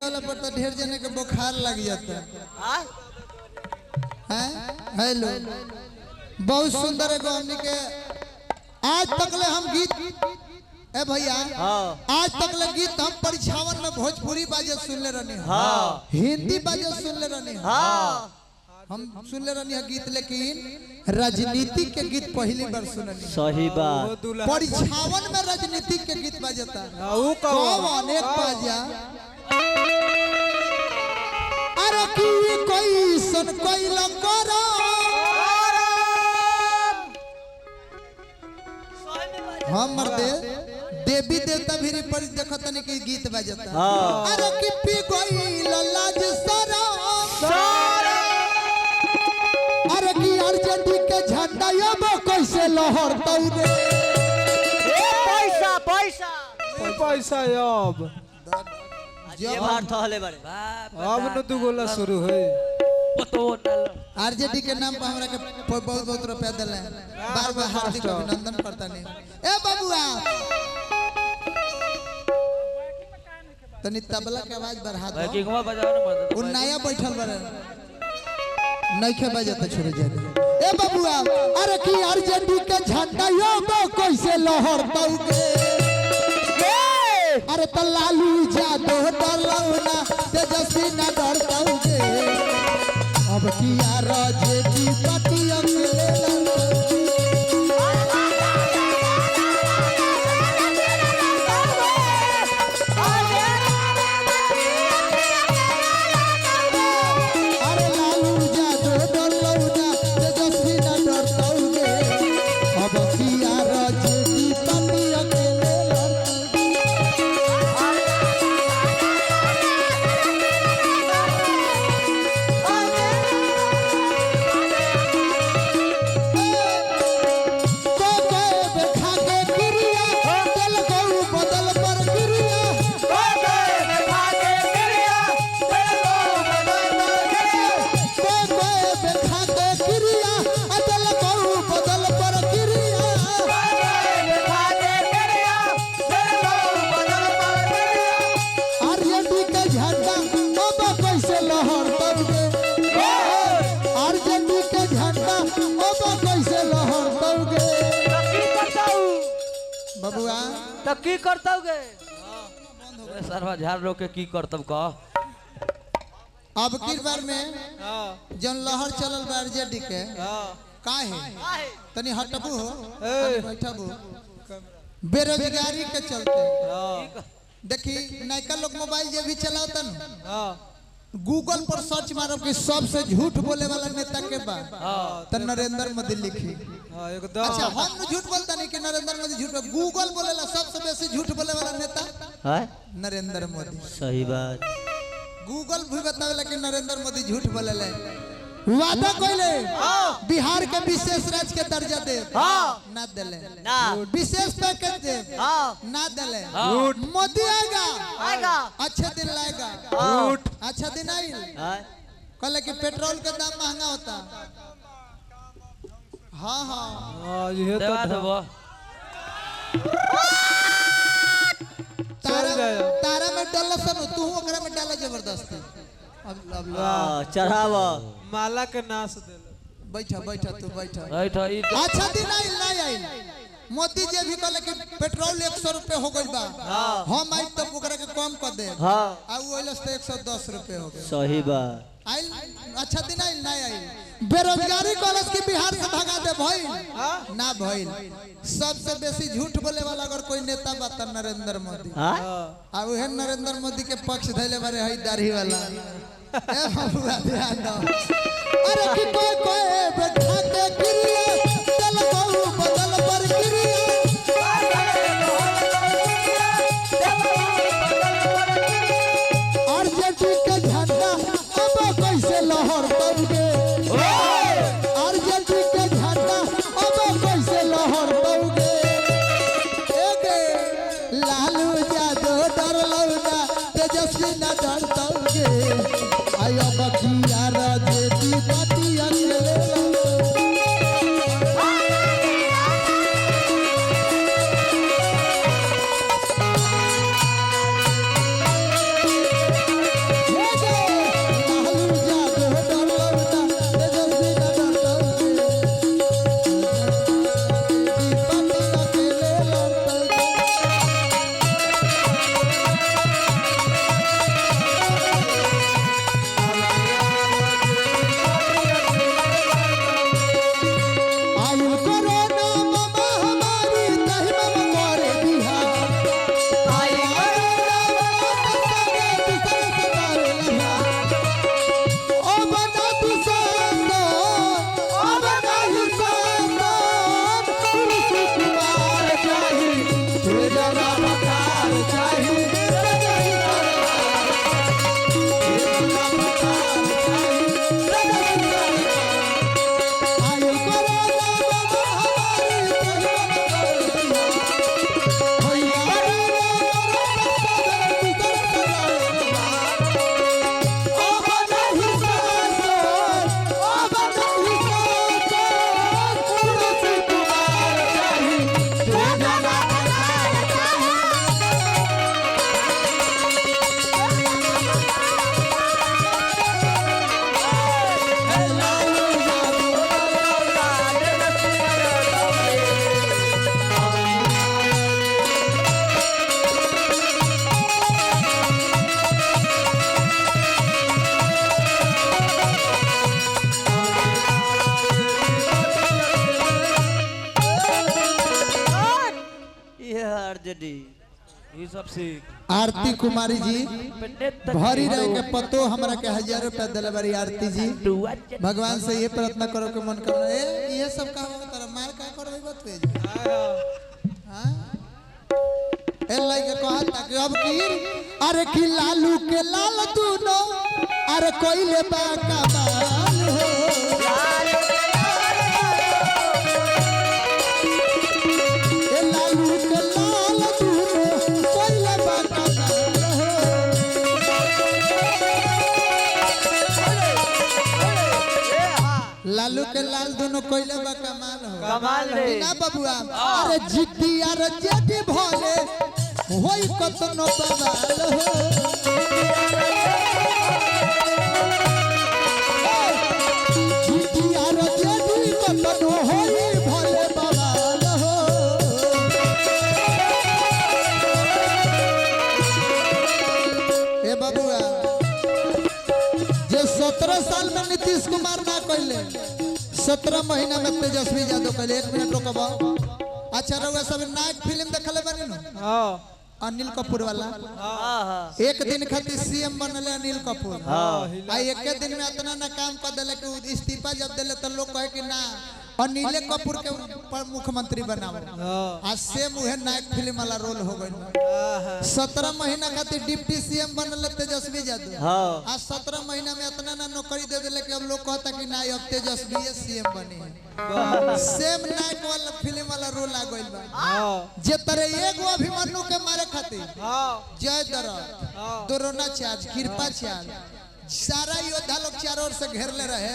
निकल पर तो ढेर जने के बुखार लग जाता है। हेलो बहुत सुंदर है हमनी के आज तक ले हम गीत ए भैया आज तक ले गीत हम परीक्षावन में भोजपुरी बाजे सुनले रहनी हिंदी बाजे सुनले रहनी हम सुनले रहनी गीत लेकिन राजनीति के गीत पहली बार सुननी। सही बात परीक्षावन में राजनीति के गीत बजता कौन एक बाजा अरे की कोई सुन कोई लंगोरा हम मर्दे देवी देवता भी पर देखत नहीं कि गीत बजता अरे की पी कोई लाज सरा अरे की अर्जेंटी के झंडा ये कैसे लहरता रे पैसा पैसा पैसा अब ये बार थले बारे अब न तू गोला शुरू है आरजेडी के नाम पर हमरा के बहुत बहुत रुपया दिले बार बार हार्दिक अभिनंदन करता नहीं ए बाबूआ तनी तबला के आवाज बढ़ा दो किंगवा बजाओ ना मत वो नया बैठल बारे नइखे बजता छोड़ जा ए बाबूआ अरे की आरजेडी के झंडा यो कैसे लहरता गे अरे त लालू जादो डरलौना तेजस्वी ना डरता गे अब किया राजे की पटिया अरे लालू जादो डरलौना तेजस्वी ना डरता गे अब किया राजे की पटिया तो की करतौ गे सरवा झाड़ रो के की करतौ का अब की बार में जन लहर चलल बा आरजेडी के काहे तनी हटबू हो बैठबू बेरोजगारी के चलते देखी नयका लोग मोबाइल जे भी चलावता न गूगल पर सर्च मारब कि सबसे झूठ बोले वाला नेता के बा त नरेंद्र मोदी लिखी अच्छा हम झूठ बोलता नहीं कि नरेंद्र मोदी झूठ गूगल बोलेला सबसे बेसी झूठ बोले वाला नेता है नरेंद्र मोदी। सही बात गूगल भी बतावेला कि नरेंद्र मोदी झूठ बोलेले वादा कइले बिहार के विशेष राज्य के दर्जा दे ना देले ना विशेष पैकेज दे ना देले मोदी आएगा अच्छे दिन लाएगा अच्छा दिन आई कहले कि पेट्रोल का दाम महंगा होता हाँ हाँ ये तो तारा में डाला सन तू ओकरा में डाला जबरदस्ती चढ़ावा माला के नाश दे बैठा बैठा तू बैठा बैठा अच्छा दिन आई नहीं आई मोदी जी भी कहले कि पेट्रोल 100 रुपए हो गई बा हम आई तब ओकरा के कम कर दे आ वो ओइलस तो 110 रुपए हो गए। सही बात आई अच्छा दिन आई नहीं आई बेरोजगारी कॉलेज की बिहार से भगा दे भइल ना भइल सबसे बेसी झूठ बोले वाला अगर कोई नेता बा त नरेंद्र मोदी आ उहे नरेंद्र मोदी के पक्ष धैले बारे हई दाढ़ी वाला ए बाबूआ ध्यान दो अरे कि कोई बैठा के गिरिया चल बहु बदल पर गिरिया आरजेडी के झंडा अब कैसे लहरता गे आरजेडी के झंडा अब कैसे लहरता गे लालू यादव डरलौना तेजस्वी ना डरता गे आयो बखिया राजेदी पार्टी अकेले ये सब सीख आरती कुमारी जी भरी रहे के पतो हमरा के 1000 रुपया दिले बारी आरती जी भगवान से ये प्रार्थना करो के मन करना ये सब का तारा मार का करबै बतवे हां ए लाइक कहता कि अब की अरे कि लालू के लाल दूनो अरे कोइले बा कमाल हो ए लालू के लाल दूनो कोइले बा कमाल हो लालू के लाल दूनो कोइले बा कमाल हो कमाल रे ना बबुआ अरे जिद्दी अरे जेडी भोले होई कतनो बवाल हो जिद्दी अरे जेडी कतनो होई भोले बवाल हो ए बबुआ जे 17 साल में नीतीश कुमार ना कइले 17 महीना में तेजस्वी यादव कहले 1 मिनट रुकबा अच्छा रउआ सब नायक फिल्म देखले बानी न हां अनिल कपूर वाला हां एक दिन खातिर सीएम बनले अनिल कपूर हां आ एक दिन में इतना ना काम कर देले कि इस्तीफा जब देले त लोग कहे कि ना अनिल कपूर के मुख्यमंत्री बनाओ आ सेम उहे नायक फिल्म वाला रोल हो गइल 17 महीना खातिर डिप्टी सीएम बनले तेजस्वी यादव हां आ 17 महीना में इतना ना नौकरी दे देले कि अब लोग कहता कि ना अब तेजस्वी सीएम बने सेम नायक वाला फिल्म वाला रोल आ गइल बा जे तरह एगो अभिमन्यु के मारे खातिर जय दरद द्रोणाचार्य कृपाचार्य सारा योद्धा लोग चारों ओर से घेरले रहे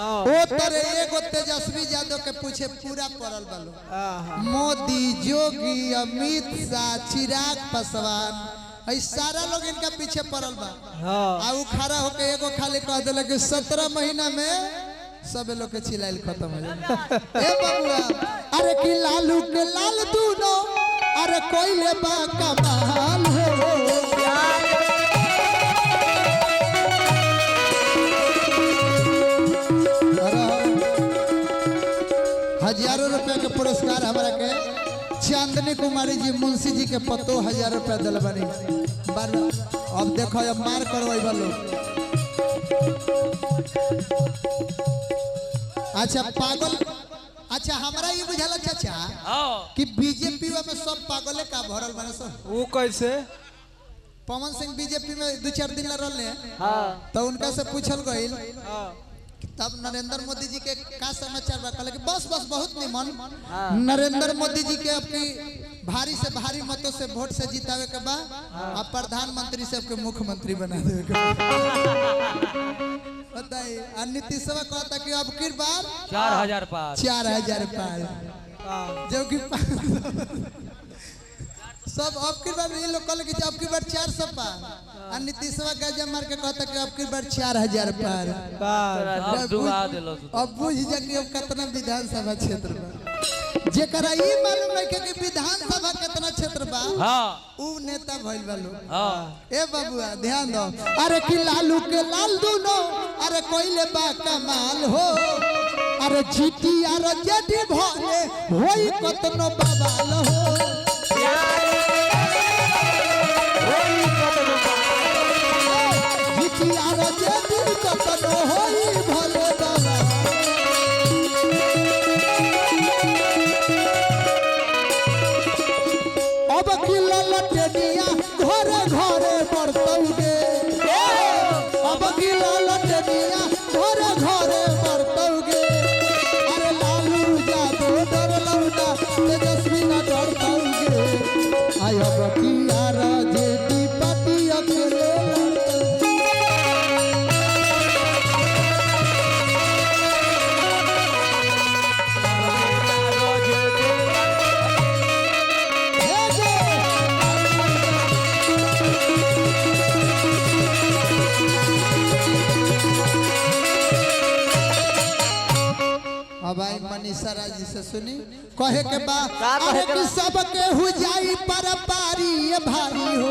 ओ तरह एगो तेजस्वी यादव के पूछे पूरा पड़ल बालो मोदी जोगी अमित शाह चिराग पासवान ऐ सारा लोग इनका पीछे पड़ल बा आ उ खड़ा होके एगो खाली कह देले कि 17 महीना में सब लोग के चिल्लाइल खत्म हो जाए ए बबुआ अरे कि लालू के लाल दूनो अरे कोइले बा कमाल हो हजारों रुपया के पुरस्कार हमारा के चांदनी कुमारी जी मुंशी जी के पतो 1000 रुपया दिल बनी अब देखो अब मार करवाई वालो अच्छा पागल अच्छा हमरा ये बुझाला चाचा कि बीजेपी में सब पागले का भरल बने सब वो कैसे पवन सिंह बीजेपी में 2-4 दिन ला रहले तो उनका से पूछल गइल तब नरेंद्र मोदी जी के का समाचार बा कहले कि बस बस बहुत निमन नरेंद्र मोदी जी के अपनी भारी से भारी मतों से वोट से जितावे के बा अब प्रधानमंत्री से के मुख्यमंत्री बना देवे के बताइए और नीतीशवा कहता कि अब की बार 4000 पार 4000 पार जबकि सब अब की बार ये लोग कहले कि अब की बार 400 पार और नीतीशवा गजब मार के कहता कि अब की बार 4000 पार डुबा देलो अब बुझ जा कि अब कितना विधानसभा क्षेत्र बा जेकरा ई मालूम है कि विधानसभा कितना क्षेत्र बा हां उ नेता भइल बा लोग हां ए बबुआ ध्यान दो अरे कि लालू के लाल दूनो अरे कोइले बा कमाल हो अरे जीती अरे जेडी भोले होई कतनो बवाल हो जीती अरे जेडी कतनो होई भोले बाबा अब की ललटनिया घरे घरे बरतौगे अब की ललटनिया घरे घरे बरतौगे अरे लालू यादव डर लौटा तेजस्वी ना डरतौगे आय अब की यार जेडी पार्टी अकेले अब आई मनीषा राज जी से सुनी कहे के बा अरे कि सबके हो जाई पर पारी भारी हो